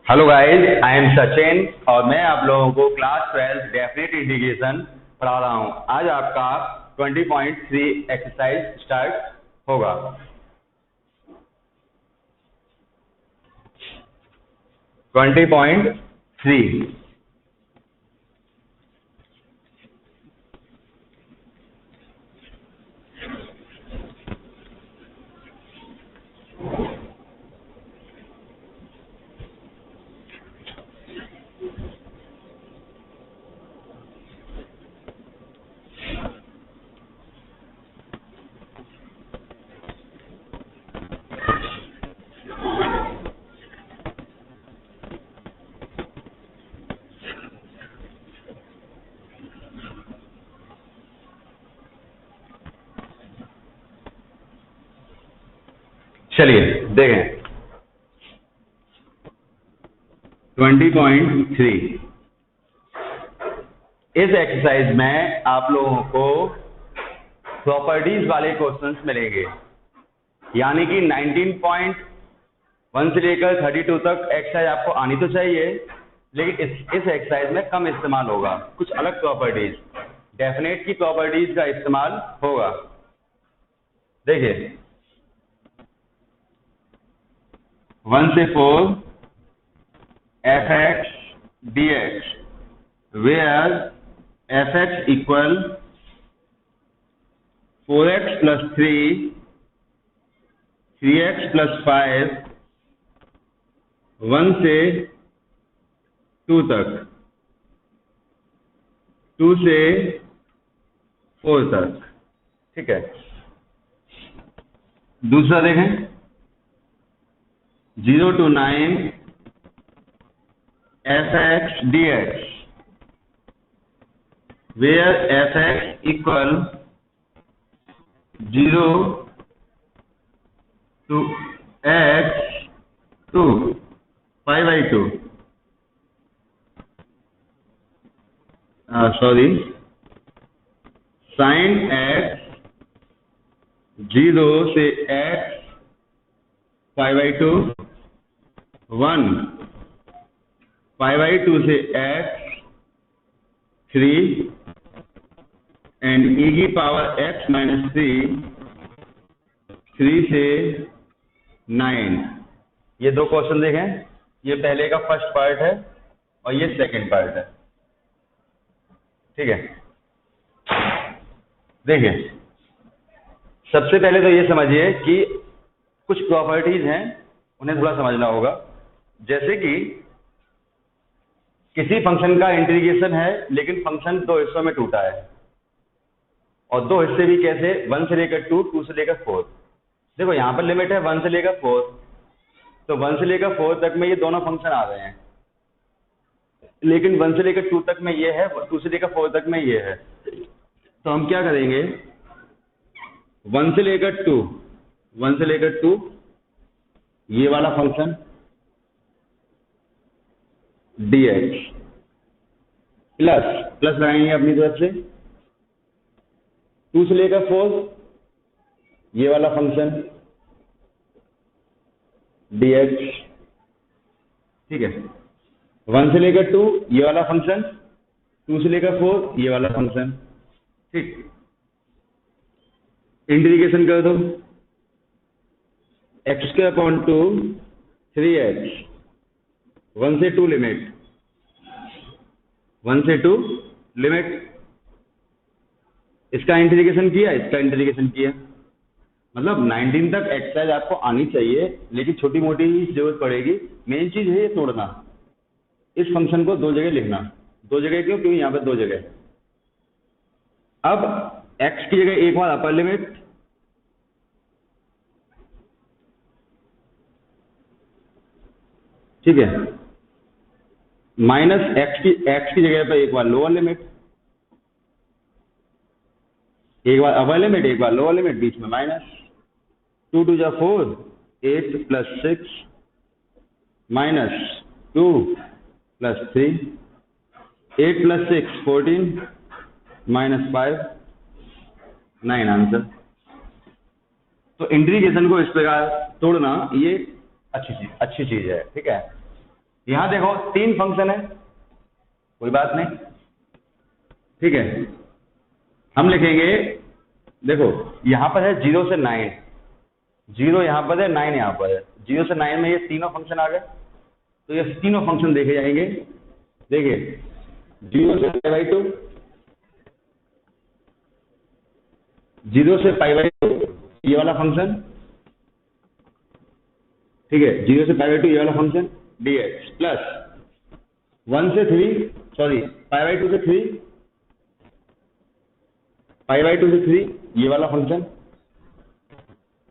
Hello guys, I am Sachin और मैं आप लोगों को क्लास 12 डेफिनेट इंटीग्रेशन पढ़ा रहा हूँ। आज आपका 20.3 एक्सरसाइज स्टार्ट होगा। ट्वेंटी पॉइंट थ्री चलिए देखें 20.3। इस एक्सरसाइज में आप लोगों को प्रॉपर्टीज वाले क्वेश्चंस मिलेंगे, यानी कि 19.1 से लेकर 32 तक एक्सरसाइज आपको आनी तो चाहिए, लेकिन इस एक्सरसाइज में कम इस्तेमाल होगा। कुछ अलग प्रॉपर्टीज, डेफिनेट की प्रॉपर्टीज का इस्तेमाल होगा। देखिए 1 से 4 fx dx where fx equal 4x plus 3 3x plus 5 1 से 2 तक 2 से 4 तक। ठीक है, दूसरा देखें 0 to 9 fx dx where fx equal 0 to x to pi by 2 sin x 0 से x pi by 2 1 pi by 2 से x 3 and e की पावर x minus 3 से 9। ये दो क्वेश्चन देखें, ये पहले का फर्स्ट पार्ट है और ये सेकंड पार्ट है। ठीक है, देखिए सबसे पहले तो ये समझिए कि कुछ प्रॉपर्टीज हैं, उन्हें थोड़ा समझना होगा। जैसे कि किसी फंक्शन का इंटीग्रेशन है, लेकिन फंक्शन दो हिस्सों में टूटा है, और दो हिस्से भी कैसे, 1 से लेकर 2, 2 से लेकर 4। देखो यहाँ पर लिमिट है 1 से लेकर 4, तो 1 से लेकर 4 तक में ये दोनों फंक्शन आ रहे हैं, लेकिन 1 से लेकर 2 तक में ये है, 2 से लेकर 4 तक में ये है। तो हम क्या करेंगे, 1 से लेकर 2 1 से लेकर 2 ये वाला फंक्शन dx प्लस लगाएंगे अपनी तरफ से 2 से लेकर 4 ये वाला फंक्शन dx। ठीक है, 1 से लेकर 2 ये वाला फंक्शन, 2 से लेकर 4 ये वाला फंक्शन। ठीक, इंटीग्रेशन कर दो x²/2 3x 1 से 2 लिमिट 1 से 2 लिमिट। इसका इंटीग्रेशन किया, इसका इंटीग्रेशन किया, मतलब 19 तक एक्सरसाइज आपको आनी चाहिए, लेकिन छोटी मोटी ही जरूरत पड़ेगी। मेन चीज है ये तोड़ना, इस फंक्शन को दो जगह लिखना। दो जगह क्यों, क्योंकि यहाँ पे दो जगह। अब x की जगह एक बार अपर लिमिट, ठीक है, माइनस x की जगह पर एक बार लोअर लिमिट, एक बार अपर लिमिट एक बार लोअर लिमिट, बीच में माइनस। 2 2 जा 4 8 plus 6 minus 2 plus 3 8 plus 6 14 minus 5 9 answer. तो इंटीग्रेशन को इस प्रकार तोड़ना ये अच्छी चीज है। ठीक है, यहां देखो 3 फंक्शन है, कोई बात नहीं, ठीक है। हम लिखेंगे, देखो यहां पर है 0 से 9, 0 यहां पर है, 9 यहां पर है, 0 से 9 में ये तीनों फंक्शन आ गए, तो ये तीनों फंक्शन देखे जाएंगे। देखिए 0 से π/2, 0 से π/2 ये वाला फंक्शन, ठीक है, 0 से π/2 ये वाला फंक्शन dx प्लस 1 से 3, सॉरी π/2 से 3, π/2 से 3 ये वाला फंक्शन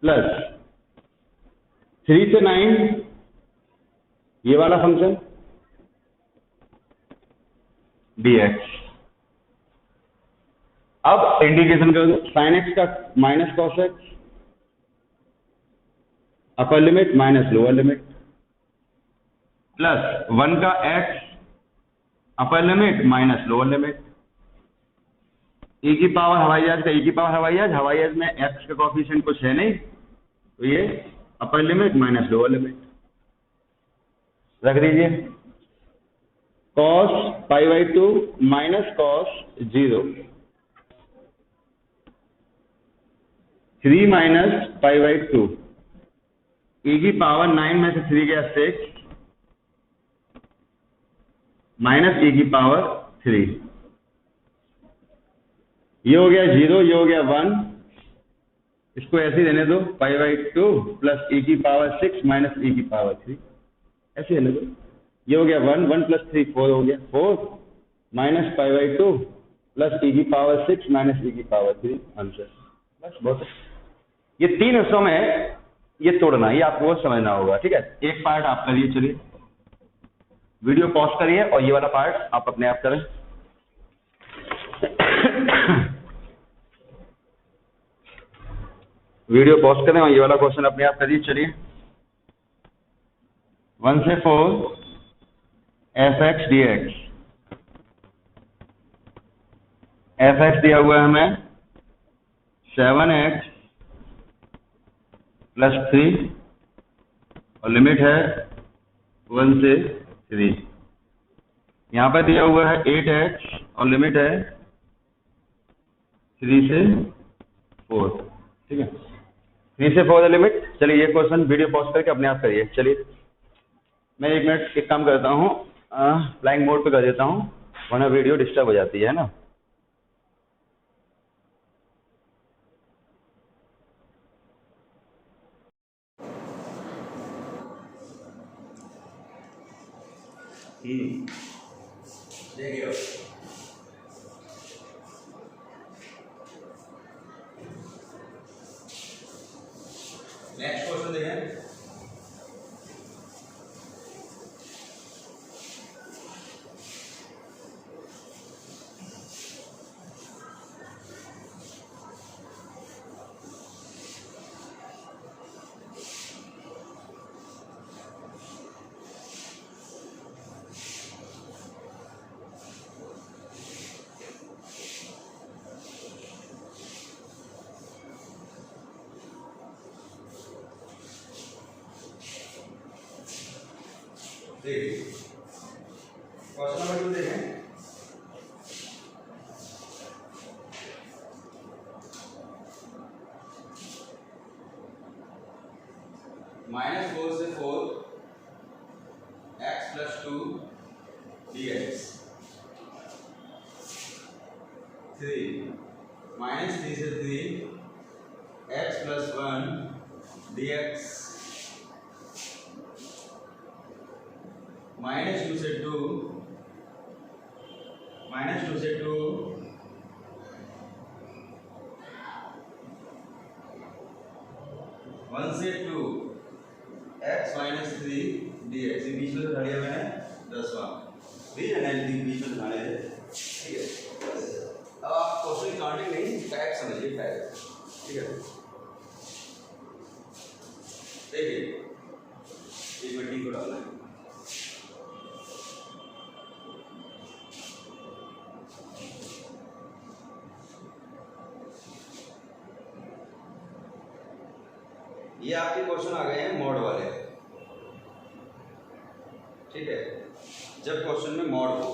प्लस 3 से 9 ये वाला फंक्शन dx। अब इंटीग्रेशन कर दो, साइन एक्स का माइनस कॉस एक्स, अपर limit minus lower limit, plus 1 का x अपर limit minus lower limit, e की पावर हवाई जहाज का e की पावर हवाई जहाज, हवाई जहाज में x का कॉफिशिएंट कुछ है नहीं, तो ये upper limit minus lower limit रख दीजिए। cos π/2 minus cos 0, 3 minus π/2, e की पावर 9 में से 3 गया 6 माइनस e की पावर 3, ये हो गया 0, ये हो गया 1, इसको ऐसे ही रहने दो, π/2 प्लस e की पावर 6 माइनस e की पावर 3, ऐसे रहने दो। ये हो गया 1, 1 प्लस 3 4 हो गया, 4 माइनस π/2 प्लस e की पावर 6 माइनस e की पावर 3, आंसर। बस बहुत है। ये 3 हिस्सों में ये तोड़ना, ये आपको समझना होगा, ठीक है। एक पार्ट आप करिए, चलिए वीडियो पॉज करिए और ये वाला पार्ट आप अपने आप करें। वीडियो पॉज करें और ये वाला क्वेश्चन अपने आप करिए, चलिए। 1 से 4 fx dx, fx दिया हुआ है हमें 7x प्लस 3 और लिमिट है 1 से 3। यहाँ पर दिया हुआ है 8x और लिमिट है 3 से 4, ठीक है, 3 से 4 है लिमिट। चलिए ये क्वेश्चन वीडियो पॉज करके अपने आप करिए। चलिए मैं 1 मिनट एक काम करता हूँ, फ्लाइंग मोड पे कर देता हूँ, वरना वीडियो डिस्टर्ब हो जाती है ना। देखिए नेक्स्ट क्वेश्चन देखें। देखिए क्वेश्चन नंबर 2 देखें। -4 से 4 x प्लस 2 dx, 3 -3 से 3 x प्लस 1 dx, -2 से 2 1 से 2 x माइनस 3 dx, बीच में तो घड़िया मैंने 10वां भी एनालिटिक बीच में घाने हैं, ठीक है। अब आप क्वेश्चन काउंटिंग नहीं, फैक्ट समझिए, फैक्ट, ठीक है। देखिए एक मिनट को डालना है, ये आपके क्वेश्चन आ गए हैं मोड वाले, ठीक है। जब क्वेश्चन में मॉड हो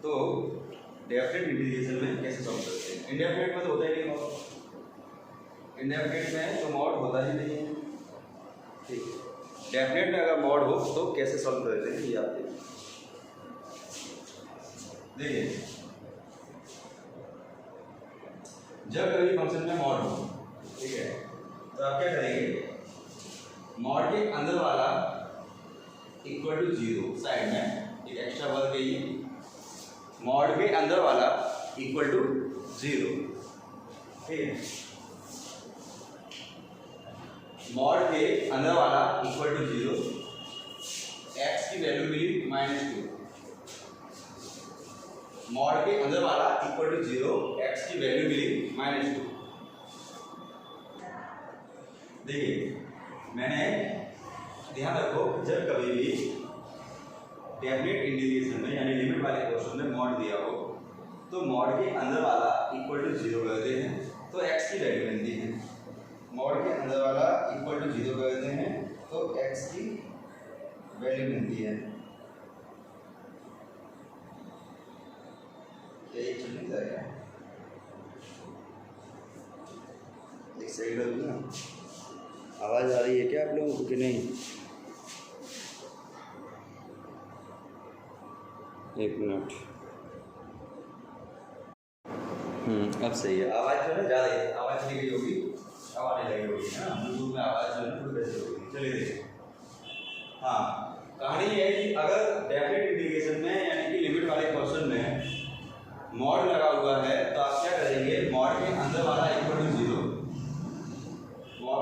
तो डेफिनेट इंटीग्रेशन में कैसे सॉल्व करते हैं? इंडेफिनेट में तो होता ही नहीं मॉड, इंडेफिनेट में तो मॉड होता ही नहीं है, ठीक है। डेफिनेट में अगर मॉड हो तो कैसे सॉल्व करते हैं ये आप देखिए। जब कभी फंक्शन में मॉड हो, ठीक है, तो आप क्या करेंगे, मॉड के अंदर वाला इक्वल टू 0 साइड में एक एक्स्ट्रा वर्ड गई, मॉड के अंदर वाला इक्वल टू 0, ठीक है। मॉड के अंदर वाला इक्वल टू 0, एक्स की वैल्यू मिली -2, मॉड के अंदर वाला इक्वल टू 0, एक्स की वैल्यू मिली -2। देखिए मैंने ध्यान रखो, जब कभी भी डेफिनेट इंटीग्रेशन में यानी लिमिट वाले क्वेश्चन में मॉड दिया हो तो मॉड के अंदर वाला इक्वल टू 0 करते हैं तो एक्स की वैल्यू मिलती है। मॉड के अंदर वाला इक्वल टू 0 करते हैं तो एक्स की वैल्यू मिलती है। एक चीज जाएगा एक सेकंड ना, आवाज आ रही है क्या आप लोगों को कि नहीं? एक मिनट। अब सही है। आवाज जो है ना ज़्यादा है, आवाज चली गई होगी, आवाज नहीं लगी होगी ना, ब्लूटूथ में आवाज जो है ना थोड़ी वैसे होगी। चलिए देखिए, हाँ कहानी ये है कि अगर डेफिनेट इंटीग्रेशन में यानी कि लिमिट वाले क्वेश्चन में मॉड लगा हुआ है तो आप क्या करेंगे, मॉड के अंदर वाला इक्वल टू 0,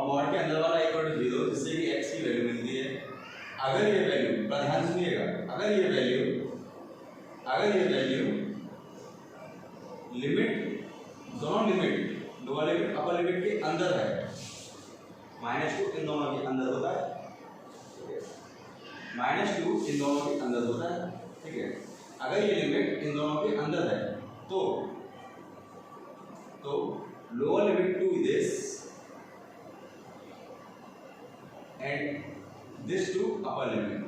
मॉड के अंदर वाला इक्वल टू 0 जिससे कि एक्स की वैल्यू मिलती है। अगर ये वैल्यू, ध्यान सुनिएगा, अगर ये वैल्यू लिमिट, दोनों limit, lower limit upper limit के अंदर है, -2 इन दोनों के अंदर होता है, -2 इन दोनों के अंदर होता है, ठीक है। अगर ये लिमिट इन दोनों के अंदर है तो lower limit to this and this to upper limit.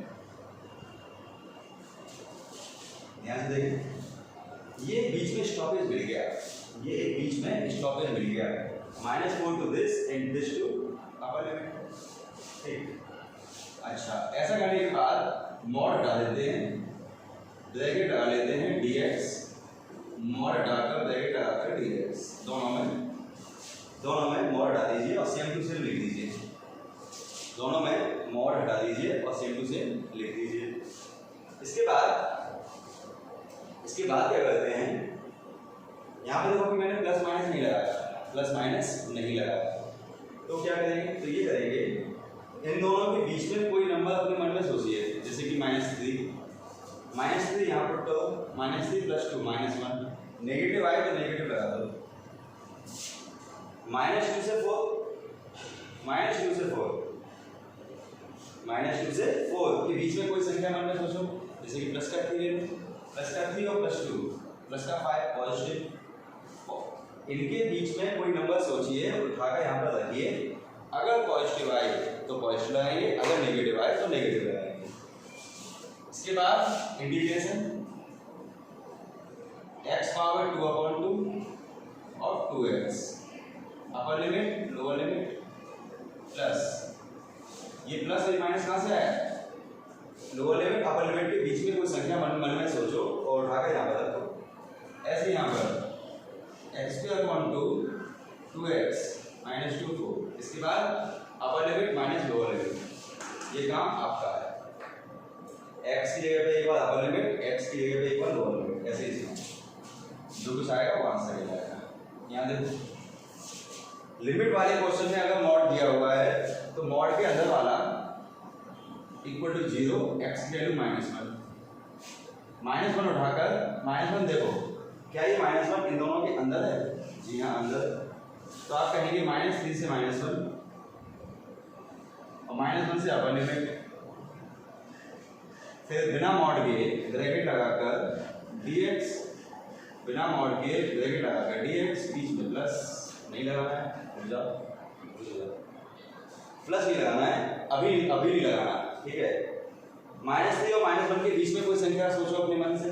ध्यान से देखिए, ये बीच में स्टॉपेज मिल गया, ये एक बीच में स्टॉपेज मिल गया, -4 to this and this to upper limit, ठीक। अच्छा, ऐसा करने के बाद मॉड हटा देते हैं, ब्रैकेट लगा लेते हैं dx, मॉड हटाकर ब्रैकेट लगाकर dx, दोनों में मॉड हटा दीजिए और सेम टू सेम लिख दीजिए, दोनों में मॉड हटा दीजिए और सेम टू सेम लिख दीजिए। इसके बाद क्या करते हैं, यहाँ पे देखो कि मैंने प्लस माइनस नहीं लगाया, तो क्या करेंगे, तो ये करेंगे, इन दोनों के बीच में कोई नंबर अपने मन में सोचिए, जैसे कि -3 यहाँ पर तो -3 + 2 -1, नेगेटिव आए तो नेगेटिव लगा दो, -2 से 4 के बीच में कोई संख्या मन में सोचो, जैसे कि प्लस का 3 ले लो, प्लस का 3 और +2, प्लस का 5 पॉजिटिव, इनके बीच में कोई नंबर सोचिए, उठाकर यहाँ पर रखिए, अगर पॉजिटिव आए तो पॉजिटिव लगाएंगे, अगर नेगेटिव आए तो नेगेटिव लगाएंगे। इसके बाद इंटीग्रेशन x पावर 2/2 और 2x, अपर लिमिट लोअर लिमिट प्लस, ये प्लस और माइनस कहाँ से आया, लोअर लिमिट अपर लिमिट के बीच में कोई संख्या मन में सोचो और उठाकर यहाँ पर रखो, ऐसे यहाँ पर x²/2 2x -2 4, इसके बाद अपर लिमिट माइनस लोअर लिमिट, ये काम आपका है। x की जगह पे एक बार अपर लिमिट, x की जगह पे एक बार लोअर लिमिट, ऐसे ही जो कुछ आएगा वो आंसर ही आएगा। यहाँ देखो, लिमिट वाले क्वेश्चन में अगर मॉड दिया हुआ है तो मॉड के अंदर वाला इक्वल टू 0, एक्स की वैल्यू -1, -1 उठाकर -1 देखो, क्या ये -1 इन दोनों के अंदर है? जी हाँ अंदर, तो आप कहेंगे -3 से -1 और -1 से अपर लिमिट, फिर बिना मॉड के ब्रैकेट लगाकर dx, बिना मॉड के ब्रैकेट लगाकर dx, बीच में प्लस नहीं लगाना है, प्लस नहीं लगाना है, अभी नहीं लगाना, ठीक है। -3 और -1 के बीच में कोई संख्या सोचो अपने मन से।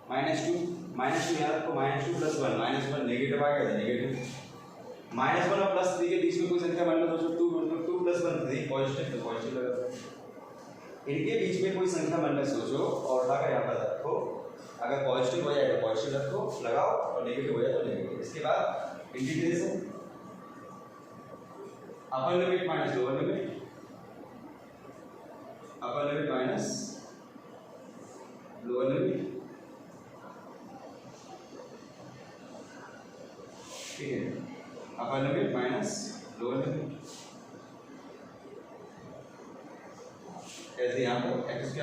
-2 यहाँ रखो, -2 + 1, -1 नेगेटिव आ गया था, नेगेटिव। -1 और +3 के बीच में कोई संख्या मन में सोचो, 2 + 1 3, पॉजिटिव, तो पॉजिटिव लगा। इनके बीच में कोई संख्या मन में सोचो और उठाकर यहाँ पर रखो। अगर पॉजिटिव हो जाए तो पॉजिटिव रखो, लगाओ, और नेगेटिव हो जाए तो नेगेटिव। इसके बाद इंटीग्रेशन, अपर लिमिट माइनस लोअर लिमिट, अपर लिमिट माइनस लोअर लिमिट, ठीक है, अपर लिमिट माइनस लोअर लिमिट। कैसे यहाँ पर x²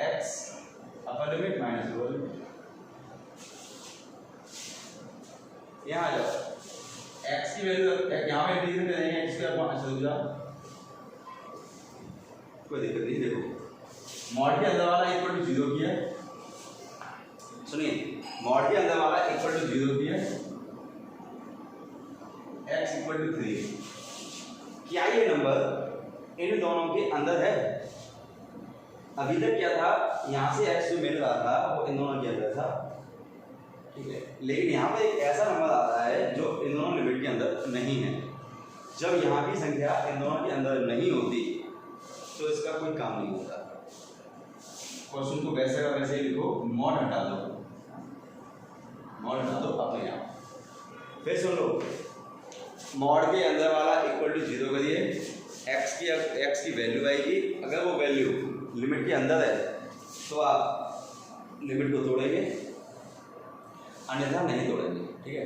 x अपर लिमिट माइनस लोअर लिमिट। यहाँ आ जाओ, x की वैल्यू यहाँ पे इंटीग्रेट करेंगे, x², कोई दिक्कत नहीं। देखो मॉड के अंदर वाला इक्वल टू 0 किया, सुनिए, मॉड के अंदर वाला इक्वल टू 0 किया, x = 3। क्या ये नंबर इन दोनों के अंदर है? अभी तक क्या था, यहाँ से x जो मिल रहा था वो इन दोनों के अंदर था, ठीक है, लेकिन यहाँ पे एक ऐसा नंबर आ रहा है जो इन दोनों लिमिट के अंदर नहीं है। जब यहाँ की संख्या इन दोनों के अंदर नहीं होती तो इसका कोई काम नहीं होता। क्वेश्चन को वैसे का वैसे ही लिखो, मॉड हटा दो, मॉड हटा दो अपने आप। फिर सुन लो, मॉड के अंदर वाला इक्वल टू 0 करिए, x की वैल्यू आएगी। अगर वो वैल्यू लिमिट के अंदर है तो आप लिमिट को तोड़ेंगे, अन्यथा नहीं तोड़ेंगे, ठीक है।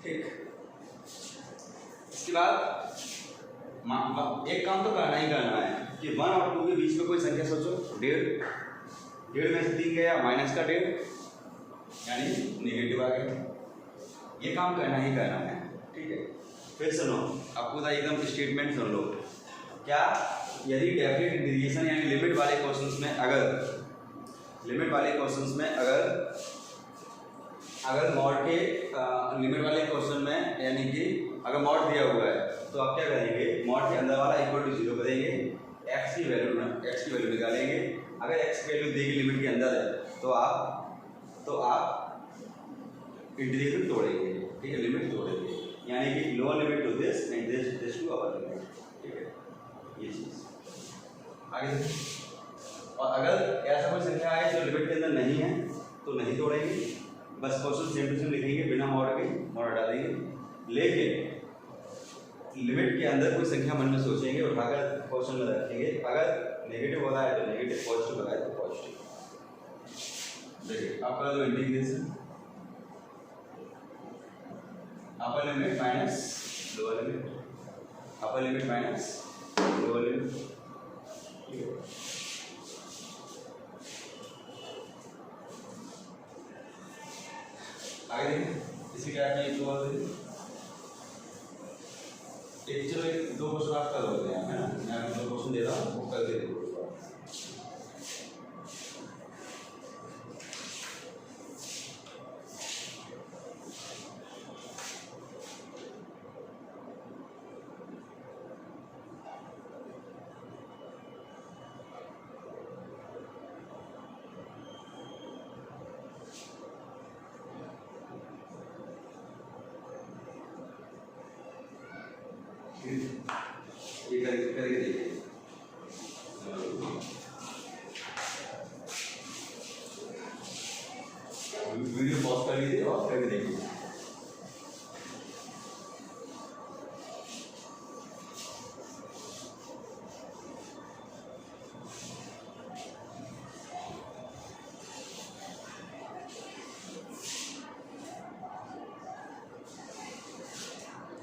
ठीक, इसके बाद एक काम तो करना ही करना है कि 1 और 2 के बीच में कोई संख्या सोचो, 1.5 में से 3 गया, माइनस का 1.5 यानी नेगेटिव आ गया। ये काम करना ही करना है, ठीक है। फिर सुनो, आपको था एकदम स्टेटमेंट सुन लो। क्या यदि डेफिनेट इंटीग्रेशन यानी लिमिट वाले क्वेश्चंस में अगर मॉड के लिमिट वाले क्वेश्चन में यानी कि अगर मॉड दिया हुआ है तो आप क्या करेंगे, मॉड के अंदर वाला इक्वल टू 0 करेंगे, x की वैल्यू निकालेंगे। अगर x की वैल्यू दी गई लिमिट के अंदर है तो आप इंटीग्रेशन तोड़ेंगे, ठीक है, लिमिट तोड़ेंगे, यानी कि lower limit to this and this to upper limit, ठीक है, ये चीज़ आगे। और अगर ऐसा कोई संख्या आए जो लिमिट के अंदर नहीं है तो नहीं तोड़ेंगे, बस क्वेश्चन सेम टू सेम लिखेंगे बिना मॉड के, मॉड हटा देंगे। लेकिन लिमिट के अंदर कोई संख्या मन में सोचेंगे, उठाकर क्वेश्चन में रखेंगे। अगर नेगेटिव हो रहा है तो नेगेटिव, पॉजिटिव हो रहा है तो पॉजिटिव। देखिए आपका जो इंटीग्रेशन, अपर लिमिट माइनस लोअर लिमिट, अपर लिमिट माइनस लोअर लिमिट, ठीक है। आगे देखिए, इसी क्या है, एक चलो एक 2 क्वेश्चन आप कर होते हैं, है ना, मैं 2 क्वेश्चन दे रहा हूँ, वो करके देखो। ये करके देखिए, वीडियो पॉज कर लीजिए और करके देखिए।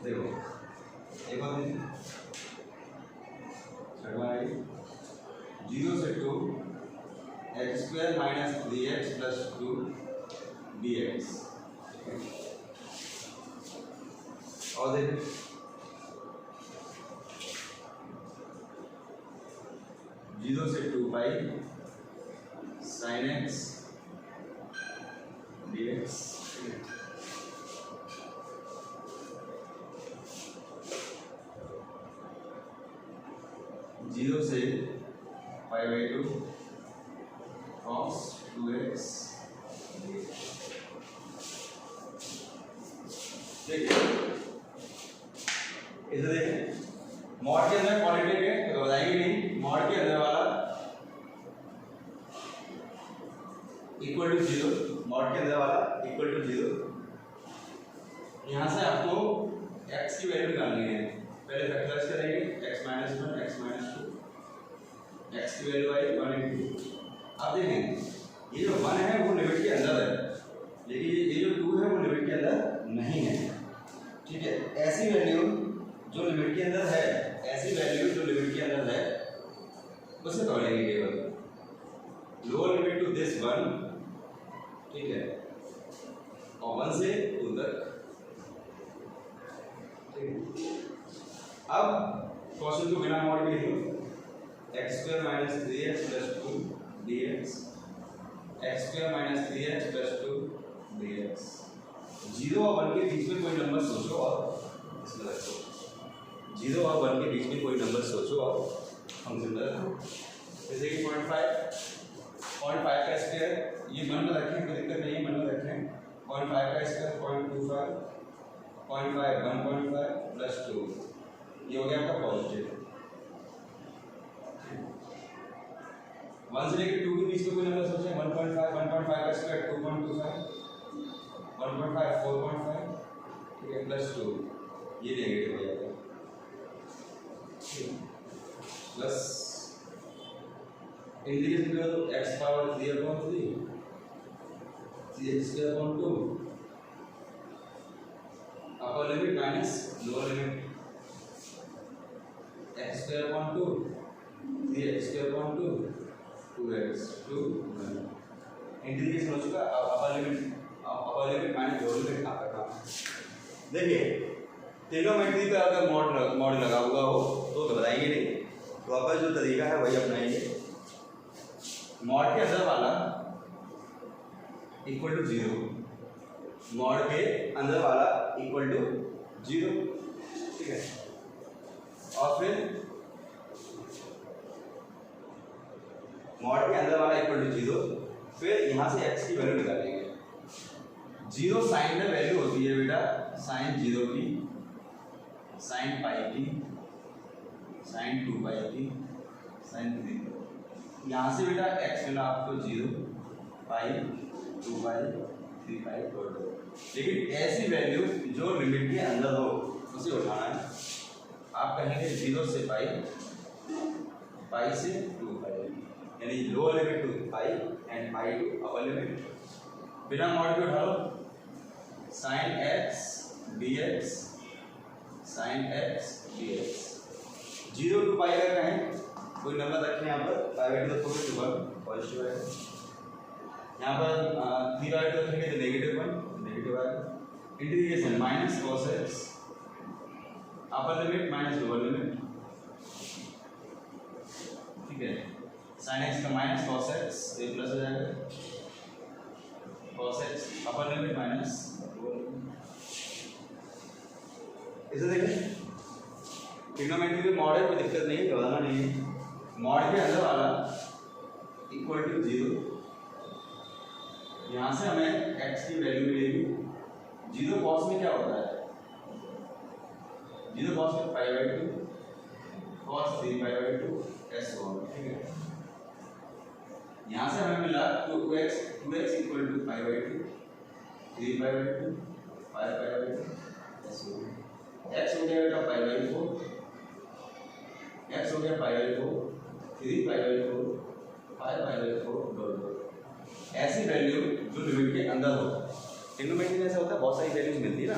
देखो एक और 0 से 2 x² minus 3x plus 2 dx, और देखिए 0 से 2 पाई sin x dx। 0 से π/2 cos 2x। देखिए इसे देखें, मॉड के अंदर क्वालिटेटिव है तो बताएंगे नहीं, मॉड के अंदर वाला इक्वल टू 0, मॉड के अंदर वाला इक्वल टू 0। यहाँ से आपको x की वैल्यू निकालनी है, पहले फैक्टराइज करेंगे x minus 1 x minus 2, x की वैल्यू आई 1 × अब देखें ये जो 1 है वो लिमिट के अंदर है, लेकिन ये जो 2 है वो लिमिट के अंदर नहीं है। ठीक है, ऐसी वैल्यू जो लिमिट के अंदर है, ऐसी वैल्यू जो लिमिट के अंदर है उसे पकड़ेंगे केवल लोअर लिमिट टू दिस 1। ठीक है, और 1 से 2 तक। अब क्वेश्चन को बिना मॉड के लिख लो, x² - 3x + 2 dx, x² - 3x + 2 dx। 0 और 1 के बीच में कोई नंबर सोचो और इसमें रखो। 0 और 1 के बीच में कोई नंबर सोचो और फंक्शन में रखो। जैसे कि 0.5 का स्क्वायर, ये मन में रखें, कोई दिक्कत नहीं है, मन में रखें। 0.5 का स्क्वायर 0.25, 0.5 1.5 + 2, ये हो गया आपका पॉजिटिव। 1 से लेकर 2 के बीच में कोई नंबर सोचें। 1.5 का स्क्वायर 2.25, 1.5 4.5, ठीक है, +2, ये नेगेटिव हो जाएगा। प्लस इंटीग्रेशन करो तो x⁴ 3/2 अपर limit minus lower limit x²/2 3x²/2 2x 2 integration हो चुका। अब अपर लिमिट माइनस लोअर लिमिट आपका काम। देखिए ट्रिग्नोमेट्री पे अगर मॉड लगा हुआ हो तो घबराएंगे नहीं, तो आपका जो तरीका है वही अपनाएंगे। मॉड के अंदर वाला इक्वल टू 0, मॉड के अंदर वाला इक्वल टू 0। ठीक है, और फिर मॉड के अंदर वाला इक्वल टू 0, फिर यहाँ से x की वैल्यू निकालेंगे। 0 साइन में वैल्यू होती है बेटा, साइन 0 की, साइन पाई की, साइन 2π की, साइन 3। यहाँ से बेटा x मिला आपको 0, पाई, 2π, 3π, लेकिन ऐसी वैल्यू जो लिमिट के अंदर हो उसे उठाना है। आप कहेंगे 0 से पाई, पाई से 2π, यानी lower limit to pi and pi to upper limit. बिना मॉड के उठा लो, sine x dx, sine x dx। 0 to pi अगर कहें, कोई नंबर रखें यहाँ पर, π/2 रखोगे तो 1 पॉजिटिव आएगा, यहाँ पर 3/2 रखेंगे तो -1 नेगेटिव आएगा। इंटीग्रेशन माइनस cos x अपर लिमिट माइनस लोअर लिमिट। ठीक है, साइन x का माइनस cos x ये प्लस हो जाएगा, cos x अपर लिमिट माइनस लोअर लिमिट। इसे देखें, ट्रिग्नोमेट्री में मॉड है, कोई दिक्कत नहीं है, घबराना नहीं है। मॉड के अंदर वाला इक्वल टू 0, यहाँ से हमें x की वैल्यू मिलेगी। 0 cos में क्या होता है, 0 cos में π/2 cos 3π/2 s1। ठीक है, यहाँ से हमें मिला 2x equal to π/2 3π/2 5π/2 s1। x हो गया बेटा π/4, x हो गया π/4 3π/4 5π/4। ऐसी वैल्यू जो लिमिट के अंदर हो, ट्रिग्नोमेट्री में ऐसा होता है, बहुत सारी वैल्यूज मिलती है ना,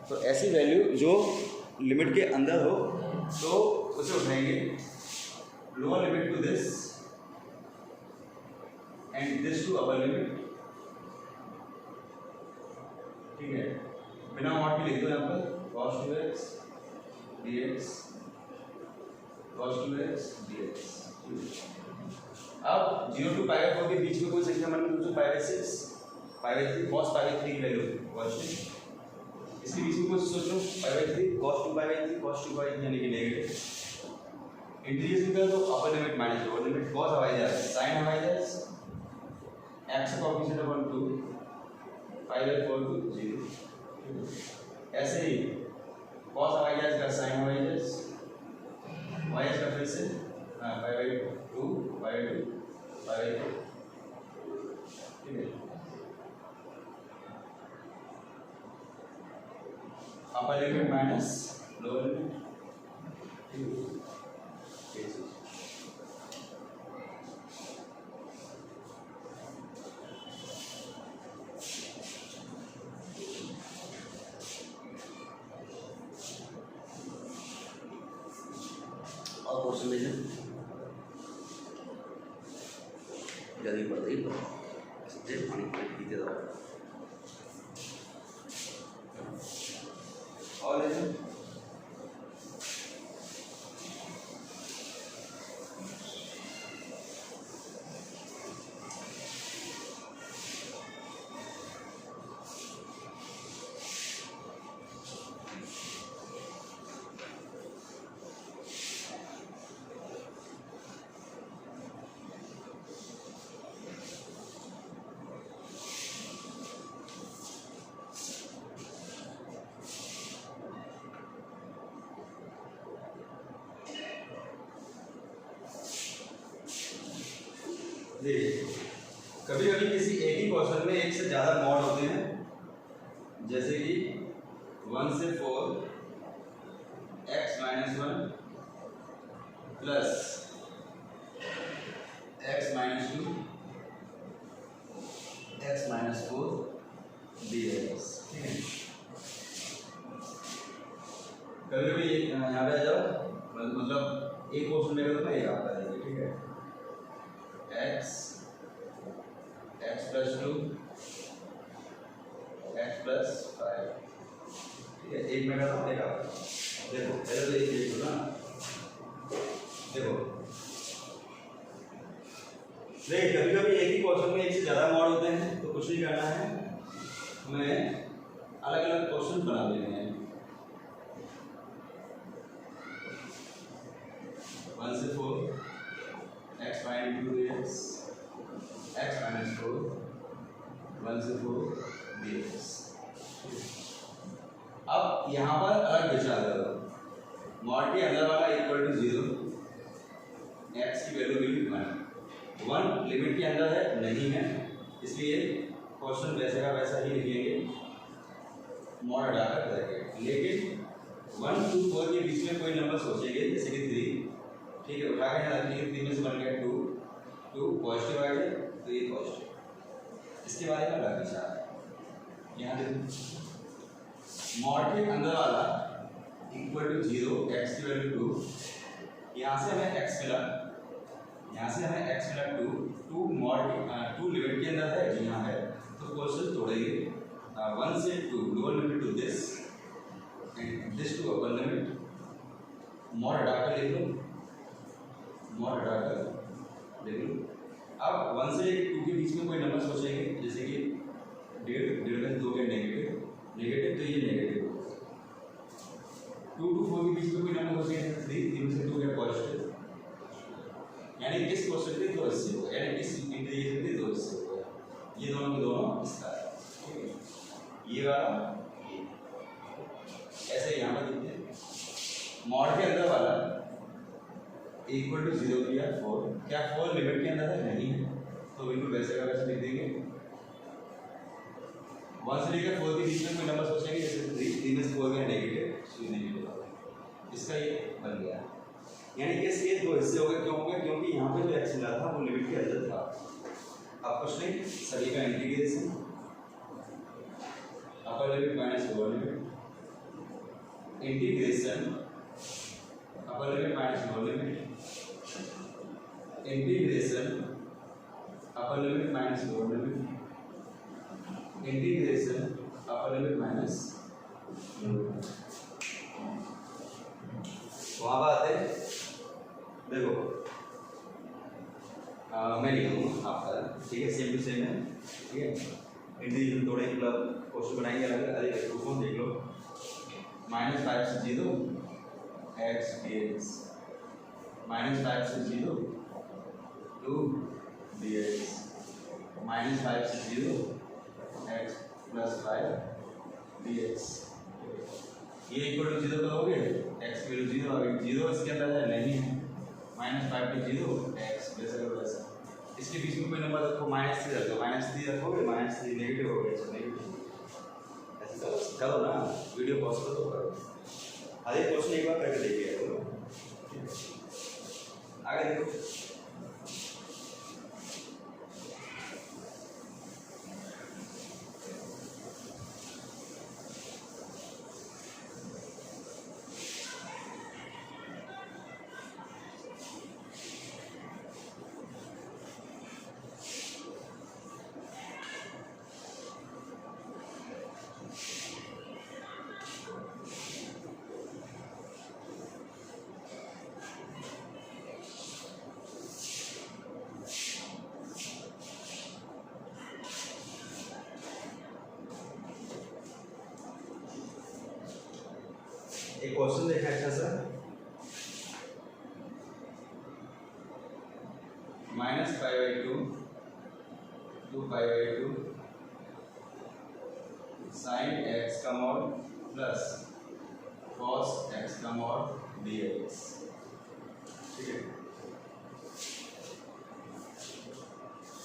तो ऐसी वैल्यू जो लिमिट के अंदर हो तो उसे उठाएंगे। Lower limit to this and this to upper limit. ठीक है, बिना मॉड के लिख दो यहाँ पर cos 2x dx, cos 2x dx। अब 0 to π/4 के बीच में कोई संख्या मान लो 5/6, π/3 cos π/3 की वैल्यू कॉन्स्टेंट, इसके बीच में कुछ सोचो π/3 cos 2π/3 cos 2π यानी कि नेगेटिव, इंटीग्रेशन करो तो अपर limit minus lower limit, cos हवाई जहाज sin हवाई जहाज x का कोएफिशिएंट अपन 2 π/4 to 0, ऐसे ही cos हवाई जहाज का sin हवाई जहाज y का फिर से π/2 π/2 π/4, ठीक है, अपर लिमिट माइनस लोअर लिमिट, ठीक है, और क्वेश्चन लीजिए जल्दी बताइए तो पानी पीते जाओ और लीजिए कभी कभी किसी एक ही क्वेश्चन में एक से ज़्यादा मॉड होते हैं, जैसे कि 1 से 4 x-1 plus x-2 x-4 dx, ठीक है। कभी कभी यहाँ पे आ जाओ, मतलब एक क्वेश्चन में करो ना ये आपका देखिए, ठीक है, x plus 2 x plus 5, ठीक है, एक में करना देखा, देखो पहले तो एक लिखो ना, देखो देख कभी कभी एक ही क्वेश्चन में एक से ज़्यादा मॉड होते हैं, तो कुछ नहीं करना है, हमें अलग अलग क्वेश्चन बना लेने हैं। 1 से 4 x-2 x-4 1 से 4 dx। अब यहाँ पर अलग विचार करो, मॉड के अंदर वाला इक्वल टू 0, x की वैल्यू मिली 1 लिमिट के अंदर है नहीं है, इसलिए क्वेश्चन वैसे का वैसा ही लिखेंगे, मॉड हटाकर ब्रैकेट, लेकिन 1 to 4 के बीच में कोई नंबर सोचेंगे, जैसे कि 3, ठीक है, उठा के यहाँ रखिए, 3 में से बन गया 2 पॉजिटिव आ गया तो ये पॉजिटिव, इसके बारे में अलग विचार है। यहाँ देखो मॉड के अंदर वाला इक्वल टू 0 x की वैल्यू 2, यहाँ से हमें x मिला 2 मॉड 2 लिमिट के अंदर है, यहाँ है, तो क्वेश्चन तोड़ेंगे 1 से 2 lower limit to this and this to upper limit, mod हटाकर लिख लो, अब 1 से 2 के बीच में कोई नंबर सोचेंगे, जैसे कि 1.5 2 के नेगेटिव तो ये नेगेटिव, 2 to 4 के बीच में कोई नंबर सोचेंगे, 3 से 2 के पॉजिटिव, यानी किस क्वेश्चन के 2 हिस्से हो गए, यानी किस इंटीग्रेशन के 2 हिस्से हो गए, ये दोनों के दोनों इसका है, ठीक है, ये वाला ये, ऐसे यहाँ पर देखते हैं मॉड के अंदर वाला इक्वल टू 0 किया 4, क्या 4 लिमिट के अंदर है नहीं है, तो बिल्कुल वैसे का वैसे लिख देंगे। 1 से लेकर 4 के बीच में कोई नंबर सोचेंगे, जैसे 3 में से 4 गया नेगेटिव, इसका ये बन गया, यानी कि इसके 2 हिस्से हो गए, क्यों हो गए, क्योंकि यहाँ पे जो x मिला था वो लिमिट के अंदर था। अब कुछ नहीं, सभी का इंटीग्रेशन, अपर limit minus lower limit, integration अपर limit minus lower limit, integration अपर limit minus lower limit, integration अपर लिमिट माइनस लोअर लिमिट। वहाँ बात है, देखो मैं लिखूँगा आपका, ठीक है, सेम टू सेम है, ठीक है, इंटीग्रेशन थोड़े मतलब क्वेश्चन बनाएंगे अलग अलग प्रूफ देख लो। -5 से 0 x dx, -5 से 0 2 dx, -5 से 0 x + 5 dx। ये इक्वल टू 0 करोगे x की वैल्यू 0 आ गई, 0 इसके अंदर है नहीं है, -5 to 0 x वैसा करो वैसा। इसके बीच में कोई नंबर रखो, -3 रखो, -3 रखोगे, -3 नेगेटिव हो गया, नेगेटिव ऐसे करो ना, वीडियो पॉज करो तो करो। हर एक क्वेश्चन एक बार करके देखिए करो। आगे देखो, एक क्वेश्चन देखा अच्छा सा, -5/2 2π/2 sin x का मॉड प्लस cos x का मॉड dx। ठीक है,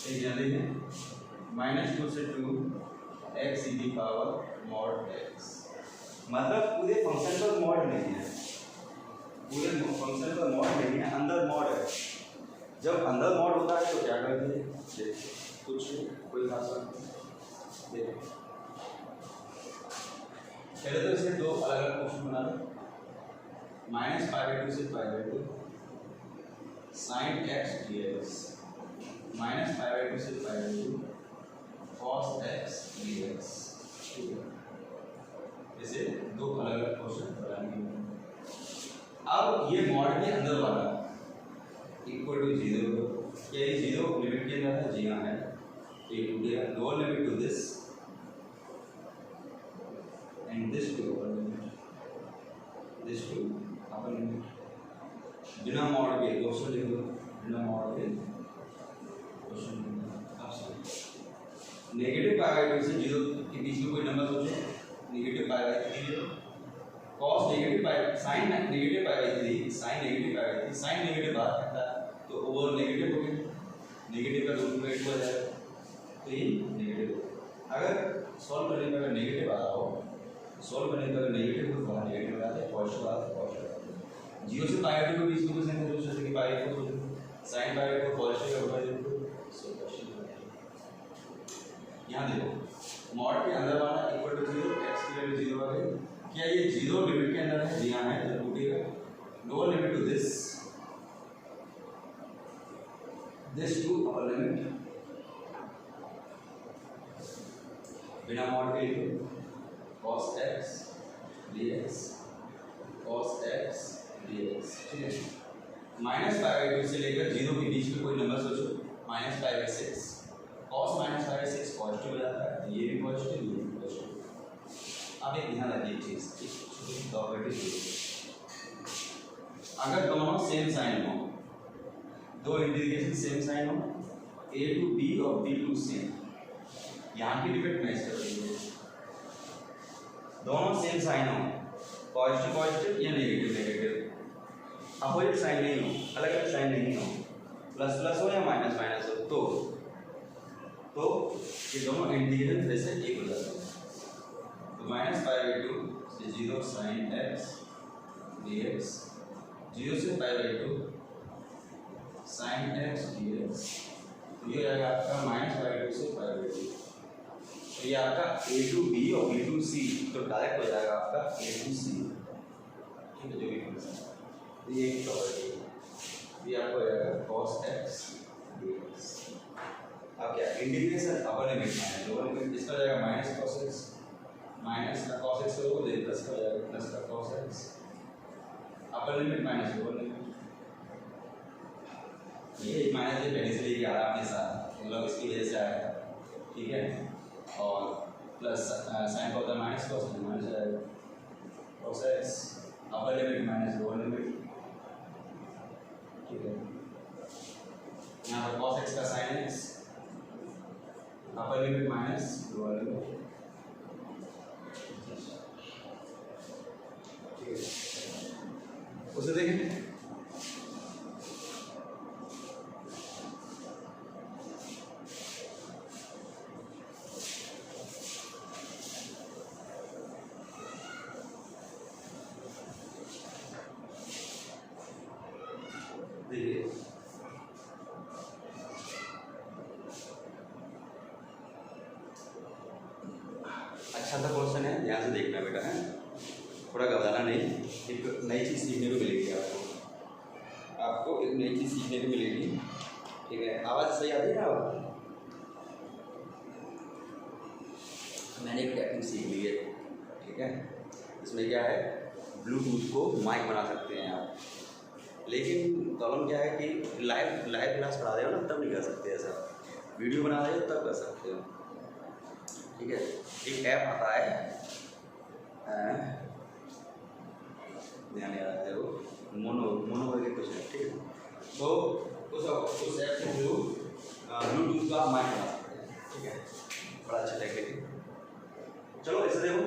एक जल्दी है, -2 से 2 x e की पावर मॉड x। मतलब पूरे फंक्शन पर मॉड नहीं है, पूरे फंक्शन पर मॉड नहीं है, अंदर मॉड है। जब अंदर मॉड होता है तो क्या करेंगे, कुछ कोई खास बात नहीं। पहले तो इसे दो अलग अलग क्वेश्चन बना लो। -π/2 से π/2 sin x dx, -π/2 से π/2 cos x dx। ठीक है, इसे दो अलग अलग क्वेश्चन बनाएंगे। अब ये मॉड के अंदर वाला इक्वल टू 0, क्या ये 0 लिमिट के अंदर है? जी हाँ है। ये टूटेगा, lower limit to this and this to upper limit, this to upper limit. बिना मॉड के क्वेश्चन लिख दो, बिना मॉड के क्वेश्चन लिख दो। आप समझ, -π/2 से 0 के बीच में कोई नंबर सोचो, -π/3 cos -π sin -π/3 sin -π/3 sin negative बाहर आता है तो ओवर नेगेटिव हो गया, नेगेटिव का रूट में 2 आ जाएगा तो ये नेगेटिव। अगर सॉल्व करने पर नेगेटिव आ रहा हो, सॉल्व करने पर नेगेटिव तो बाहर नेगेटिव आता है, पॉजिटिव आता है, पॉजिटिव आता है। 0 से π/2 के बीच में कुछ नहीं सोच सकते कि π को sin π को पॉजिटिव होगा, सो क्वेश्चन यहाँ देखो, मॉड के अंदर वाला इक्वल टू 0, x की वैल्यू 0 आ गई। क्या ये 0 लिमिट के अंदर है? जी हाँ है, तो टूटेगा। Lower limit to this to upper limit, बिना मॉड के लिए cos x dx, cos x dx। ठीक है, -π/2 से लेकर 0 के बीच में कोई नंबर सोचो, -π/6 cos -π/6 पॉजिटिव हो जाता है, ये भी पॉजिटिव, ये भी पॉजिटिव। अब एक ध्यान रखिए चीज, छोटी प्रॉपर्टी, अगर दोनों सेम साइन हो, दो इंटीग्रेशन सेम साइन हो, a to b और b to c, यहाँ की लिमिट मैच कर रही है, दोनों सेम साइन हो, पॉजिटिव पॉजिटिव या नेगेटिव नेगेटिव, अपोजिट साइन नहीं हो, अलग अलग साइन नहीं हो, प्लस प्लस हो या माइनस माइनस हो, तो ये दोनों इंटीग्रेशन वैसे एक हो जाते हैं। तो -π/2 से 0 sin x dx, 0 से π/2 sin x dx, तो ये आएगा आपका -π/2 से π/2। तो ये आपका a to b और b to c, तो डायरेक्ट हो जाएगा आपका a to c। ठीक है, जो भी फंक्शन, ये एक प्रॉपर्टी है, ये आपको हो जाएगा cos x dx। अब क्या इंटीग्रेशन अपर लिमिट माइनस लोअर लिमिट, इसका हो जाएगा माइनस cos x, माइनस का cos x करोगे तो प्लस का हो जाएगा, प्लस का cos x, अपर लिमिट माइनस लोअर लिमिट। ये माइनस ये पहले से लेके आ रहा अपने साथ, मतलब इसकी वजह से आया। ठीक है, और प्लस साइन का होता है माइनस कॉस माइनस हो जाएगा कॉस एक्स अपर लिमिट माइनस लोअर लिमिट। ठीक है, यहाँ पर कॉस एक्स का साइन एक्स अपर लिमिट माइनस लोअर लिमिट। ठीक है, उसे देखें देखिए अच्छा सा क्वेश्चन है, ध्यान से देखना बेटा है, थोड़ा घबराना नहीं, एक नई चीज़ सीखने को मिलेगी आपको एक नई चीज़ सीखने को मिलेगी। ठीक है, आवाज़ सही आती है ना? मैंने एक टेक्निक सीख ली है। ठीक है, इसमें क्या है, ब्लूटूथ को माइक बना सकते हैं आप, लेकिन प्रॉब्लम क्या है कि लाइव क्लास पढ़ा रहे हो ना तब नहीं कर सकते ऐसा, वीडियो बना रहे हो तब कर सकते हो। ठीक है, एक ऐप आता है, ध्यान नहीं आ रहा है वो, मोनो करके कुछ है। ठीक है, तो उस ऐप के थ्रू ब्लूटूथ का माइक बना सकते हैं। ठीक है, बड़ा अच्छा टेक्निक है। चलो ऐसे देखो,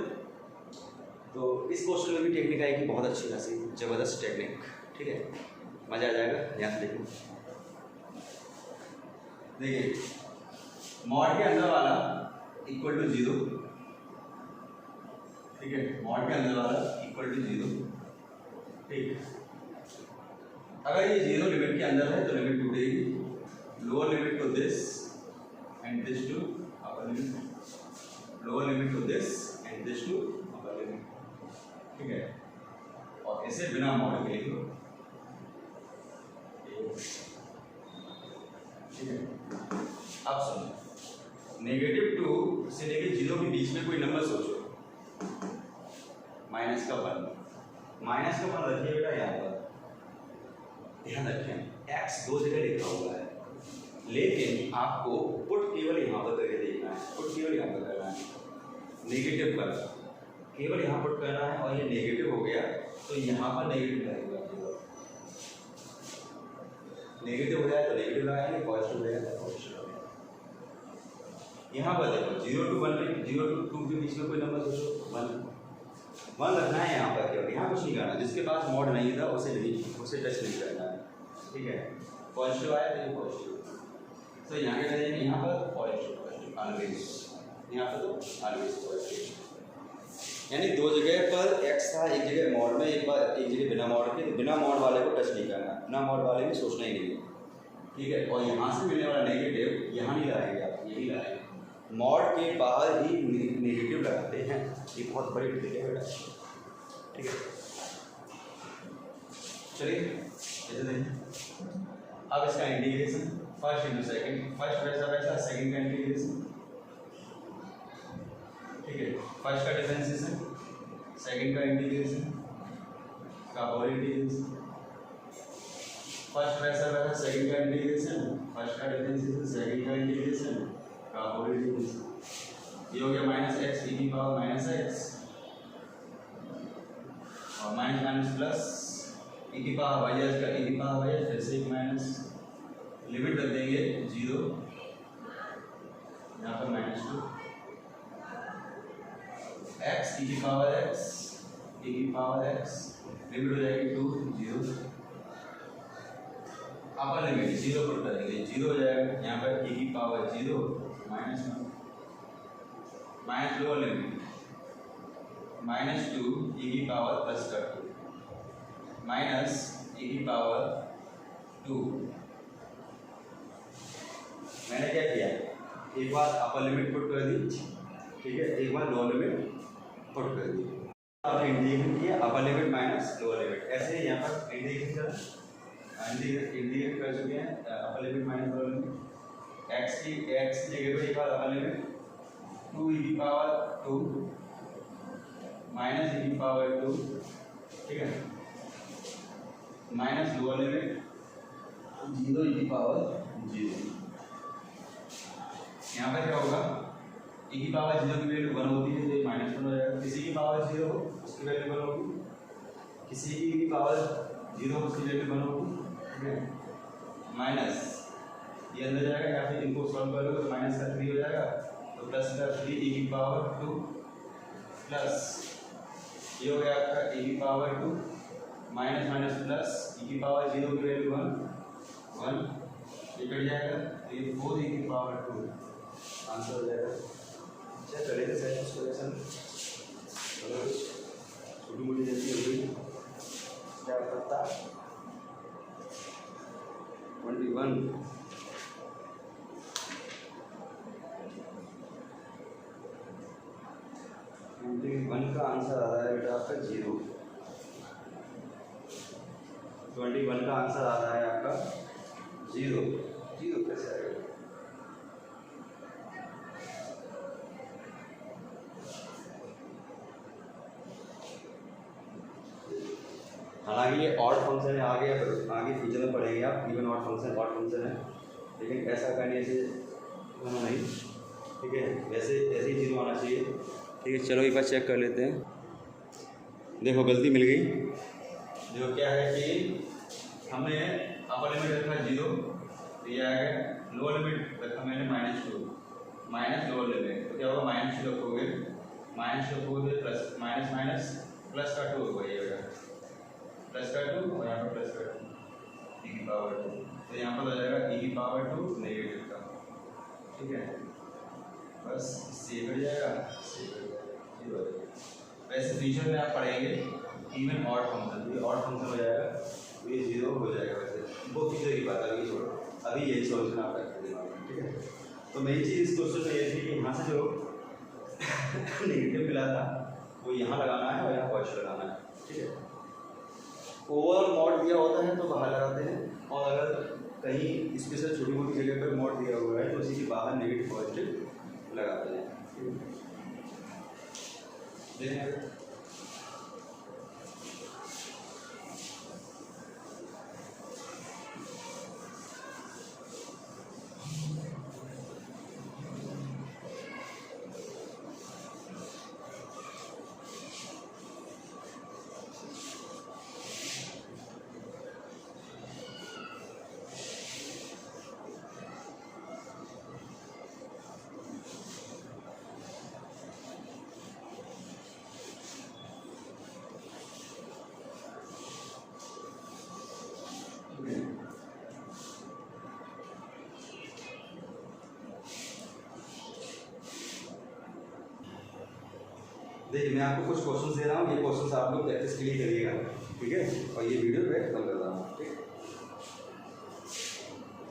तो इस क्वेश्चन में भी टेक्निक आएगी बहुत अच्छी खासी ज़बरदस्त टेक्निक। ठीक है, मज़ा आ जाएगा, ध्यान से देखो। देखिए मॉड के अंदर वाला इक्वल टू 0। ठीक है, मॉड के अंदर वाला इक्वल टू 0। ठीक, अगर ये 0 लिमिट के अंदर है तो लिमिट टूटेगी, lower limit to this and this to upper limit, lower limit to this and this to upper limit. ठीक है, और इसे बिना मॉड के लिखो। ठीक है, अब सुनो, -2 से लेके 0 के बीच में कोई नंबर सोचो, माइनस का 1 रखिए बेटा यहाँ पर, ध्यान रखें x 2 जगह लिखा हुआ है, लेकिन आपको पुट केवल यहाँ पर करके देखना है, पुट केवल यहाँ पर करना है, नेगेटिव पर केवल यहाँ पुट करना है, और ये नेगेटिव हो गया तो यहाँ पर नेगेटिव लगेगा, नेगेटिव हो जाए तो नेगेटिव लगाएंगे, पॉजिटिव हो जाए तो पॉजिटिव लगाएंगे। यहाँ पर देखो 0 to 1 0 to 2 के बीच में कोई नंबर सोचो, 1 रखना है यहाँ पर केवल, यहाँ कुछ नहीं करना, जिसके पास मॉड नहीं था उसे टच नहीं करना है। ठीक है, पॉजिटिव आया तो ये पॉजिटिव, तो यहाँ क्या करेंगे, यहाँ पर पॉजिटिव ऑलवेज, यहाँ पर तो ऑलवेज पॉजिटिव, यानी 2 जगह पर x था, एक जगह मॉड में, एक जगह बिना मॉड के, तो बिना मॉड वाले को टच नहीं करना, बिना मॉड वाले में सोचना ही नहीं है। ठीक है, और यहाँ से मिलने वाला नेगेटिव यहाँ नहीं लगाएंगे आप, यही लगाएंगे, मॉड के बाहर ही नेगेटिव लगाते हैं, ये बहुत बड़ी ट्रिक है बेटा। ठीक है, चलिए ऐसे देखिए, अब इसका integration first into second, first वैसा सेकेंड का इंटीग्रेशन। ठीक है, फर्स्ट का डिफरेंशिएशन, सेकंड का इंटीग्रेशन का होल इंटीग्रेशन, फर्स्ट वैसा सेकंड का इंटीग्रेशन, फर्स्ट का डिफरेंशिएशन, सेकंड का इंटीग्रेशन का होल इंटीग्रेशन। ये हो गया -x e की पावर -x और माइनस प्लस e की पावर y का e की पावर y, फिर से एक माइनस, लिमिट रख देंगे 0, यहाँ पर -2 x e की पावर x लिमिट हो जाएगी 2 0, अपर लिमिट 0 पुट करेंगे, 0 हो जाएगा, यहाँ पर e की power 0 -1 minus lower limit -2 e की पावर प्लस का 2 माइनस e की पावर 2। मैंने क्या किया, एक बार अपर लिमिट पुट कर दी, ठीक है, एक बार लोअर लिमिट पुट कर दी, आपने इंटीग्रेट किया, अपर लिमिट माइनस लोअर लिमिट, ऐसे ही यहाँ पर इंटीग्रेट कर चुके हैं, अपर limit minus lower limit, x की जगह पर एक बार अपर लिमिट 2 e की पावर 2 माइनस e की पावर 2, ठीक है, माइनस लोअर लिमिट 0 e की पावर 0। यहाँ पर क्या होगा, e की पावर 0 की वैल्यू 1 होती है तो ये -1 हो जाएगा। किसी की पावर 0 हो उसकी वैल्यू 1 होगी, किसी की पावर 0 हो उसकी वैल्यू 1 होगी, ठीक है। माइनस ये अंदर जाएगा या फिर इनको सॉल्व करोगे तो माइनस का 3 हो जाएगा, तो प्लस का 3 e की पावर 2 प्लस ये हो गया आपका e की power 2 minus minus plus e की पावर 0 की वैल्यू 1 ये कट जाएगा तो ये 4 e की पावर 2 आंसर हो जाएगा। चेक कर लेते हैं इसको क्वेश्चन, छोटी मोटी जल्दी हो गई क्या पता 21 का आंसर आ रहा है बेटा आपका 0। 21 का आंसर आ रहा है आपका 0 कैसे आएगा? हालांकि ये ऑड फंक्शन है, आगे फ्यूचर में पढ़ेंगे आप, इवन ऑड फंक्शन है, लेकिन ऐसा करने से होना नहीं, ठीक है। वैसे ऐसे ही 0 आना चाहिए, ठीक है। चलो एक बार चेक कर लेते हैं। देखो गलती मिल गई, जो क्या है कि हमने अपर लिमिट रखा 0 तो ये आ गया, लोअर लिमिट रखा मैंने -2 माइनस लोअर लिमिट, तो क्या होगा -2 रखोगे, -2 प्लस माइनस माइनस प्लस का 2 होगा, ये होगा प्लस का 2 और यहाँ पर प्लस का 2 e की पावर 2, तो यहाँ पर हो जाएगा e की पावर 2 नेगेटिव का, ठीक है। बस इससे कट जाएगा, वैसे फ्यूचर में आप पढ़ेंगे इवन ऑड फंक्शन, तो ये ऑड फंक्शन हो जाएगा तो ये 0 हो जाएगा। वैसे वो फ्यूचर की बात है, अभी छोड़ो, अभी यही सॉल्यूशन आप रखते हैं, ठीक है। तो मेन चीज़ इस क्वेश्चन में ये थी कि यहाँ से जो नेगेटिव मिला था वो यहाँ लगाना है और यहाँ पॉजिटिव लगाना है, ठीक है। ओवर मॉड दिया होता है तो बाहर लगाते हैं, और अगर कहीं स्पेशल छोटी मोटी जगह पर मॉड दिया हुआ है तो उसी के बाहर नेगेटिव पॉजिटिव लगाते हैं। देखिए मैं आपको कुछ क्वेश्चन दे रहा हूँ, ये क्वेश्चन आप लोग प्रैक्टिस के लिए करिएगा, ठीक है। और ये वीडियो पे खत्म कर रहा हूँ, ठीक।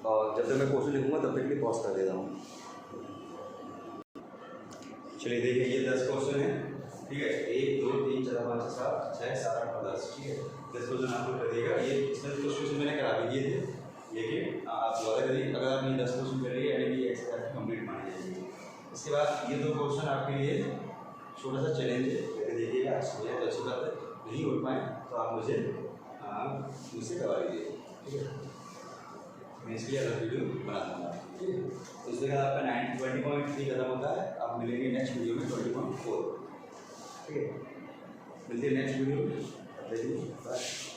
और जब तक मैं क्वेश्चन लिखूंगा तब तक के लिए पॉज कर दे रहा हूँ। चलिए देखिए ये 10 क्वेश्चन है, ठीक है। 1 2 3 4 5 7 6 7 8 9 10, ठीक है। 10 क्वेश्चन आप लोग करिएगा। ये इसमें कुछ क्वेश्चन मैंने करा भी दिए थे, लेकिन आप दोबारा करिए। अगर आप ये 10 क्वेश्चन करिए यानी कि एक्सरसाइज कंप्लीट मानी जाएगी। इसके बाद ये 2 क्वेश्चन आपके लिए छोटा सा चैलेंज है, करके देखिएगा। मुझे तो अच्छी बात है, नहीं उठ पाए तो आप मुझसे करवा लीजिए, ठीक है। मैं इसके लिए अलग वीडियो बना दूँगा, ठीक है। तो इसके बाद आपका 20.3 खत्म होता है। आप मिलेंगे नेक्स्ट वीडियो में 20.4, ठीक है। मिलते हैं नेक्स्ट वीडियो में, बाय।